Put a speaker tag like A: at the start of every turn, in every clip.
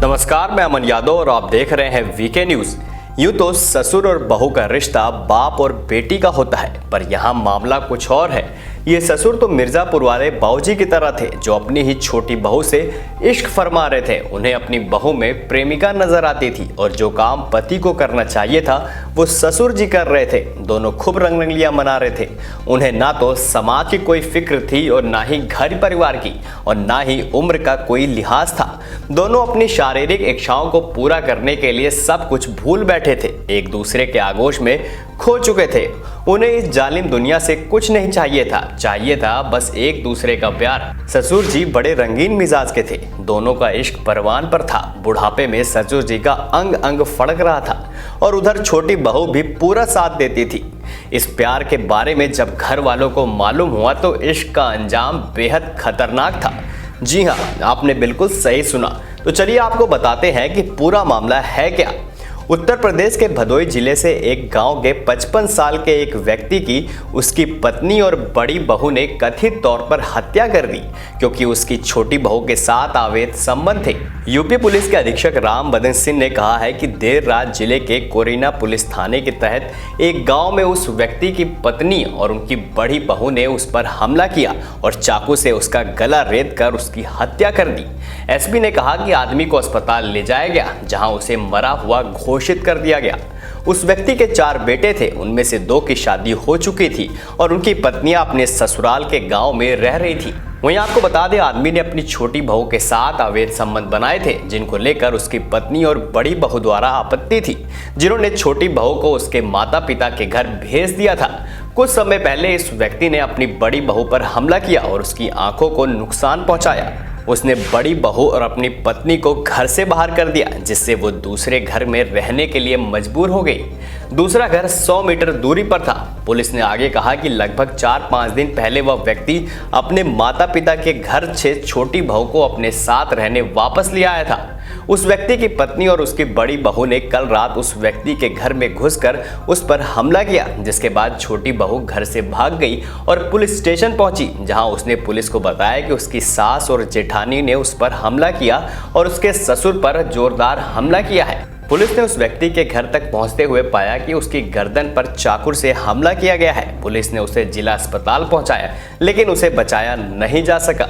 A: नमस्कार, मैं अमन यादव और आप देख रहे हैं वीके न्यूज। यूं तो ससुर और बहू का रिश्ता बाप और बेटी का होता है, पर यहाँ मामला कुछ और है। ये ससुर तो मिर्जापुर वाले बाऊजी की तरह थे जो अपनी ही छोटी बहू से इश्क फरमा रहे थे। उन्हें अपनी बहू में प्रेमिका नजर आती थी और जो काम पति को करना चाहिए था वो ससुर जी कर रहे थे। दोनों खूब रंगरंगलियां मना रहे थे। उन्हें ना तो समाज की कोई फिक्र थी और ना ही घर परिवार की और ना ही उम्र का कोई लिहाज था। दोनों अपनी शारीरिक इच्छाओं को पूरा करने के लिए सब कुछ भूल बैठे थे, एक दूसरे के आगोश में खो चुके थे। उन्हें इस जालिम दुनिया से कुछ नहीं चाहिए था बस एक दूसरे का प्यार। ससुर जी बड़े रंगीन मिजाज के थे, दोनों का इश्क परवान पर था। बुढ़ापे में ससुर जी का अंग अंग फड़क रहा था और उधर छोटी बहू भी पूरा साथ देती थी। इस प्यार के बारे में जब घर वालों को मालूम हुआ तो इश्क का अंजाम बेहद खतरनाक था। जी हाँ, आपने बिल्कुल सही सुना। तो चलिए आपको बताते हैं कि पूरा मामला है क्या। उत्तर प्रदेश के भदोई जिले से एक गांव के 55 साल के एक व्यक्ति की उसकी पत्नी और बड़ी बहू ने कथित तौर पर हत्या कर दी, क्योंकि उसकी छोटी बहू के साथ अवैध संबंध थे। यूपी पुलिस के अधीक्षक राम बदन सिंह ने कहा है कि देर रात जिले के कोरिना पुलिस थाने के तहत एक गांव में उस व्यक्ति की पत्नी और उनकी बड़ी बहू ने उस पर हमला किया और चाकू से उसका गला रेत कर उसकी हत्या कर दी। एसपी ने कहा कि आदमी को अस्पताल ले जाया गया, जहां उसे मरा हुआ घोषित कर दिया गया। उस व्यक्ति के 4 बेटे थे, उनमें से 2 की शादी हो चुकी थी और उनकी पत्नियां अपने ससुराल के गांव में रह रही थी। वहीं आपको बता दें, आदमी ने अपनी छोटी बहू के साथ अवैध संबंध बनाए थे, जिनको लेकर उसकी पत्नी और बड़ी बहू द्वारा आपत्ति थी, जिन्होंने छोटी बहू को उसके माता पिता के घर भेज दिया था। कुछ समय पहले इस व्यक्ति ने अपनी बड़ी बहू पर हमला किया और उसकी आंखों को नुकसान पहुंचाया। उसने बड़ी बहू और अपनी पत्नी को घर से बाहर कर दिया, जिससे वो दूसरे घर में रहने के लिए मजबूर हो गई। दूसरा घर 100 मीटर दूरी पर था। पुलिस ने आगे कहा कि लगभग 4-5 दिन पहले वह व्यक्ति अपने माता पिता के घर से छोटी बहू को अपने साथ रहने वापस ले आया था। उस व्यक्ति की पत्नी और उसकी बड़ी बहू ने कल रात उस व्यक्ति के घर में घुसकर उस पर हमला किया, जिसके बाद छोटी बहू घर से भाग गई और पुलिस स्टेशन पहुंची, जहां उसने पुलिस को बताया कि उसकी सास और जेठानी ने उस पर हमला किया और उसके ससुर पर जोरदार हमला किया है। पुलिस ने उस व्यक्ति के घर तक पहुंचते हुए पाया कि उसकी गर्दन पर चाकू से हमला किया गया है। पुलिस ने उसे जिला अस्पताल पहुंचाया, लेकिन उसे बचाया नहीं जा सका।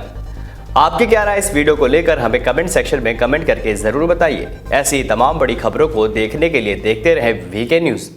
A: आपकी क्या राय इस वीडियो को लेकर हमें कमेंट सेक्शन में कमेंट करके जरूर बताइए। ऐसी तमाम बड़ी खबरों को देखने के लिए देखते रहे वीके न्यूज।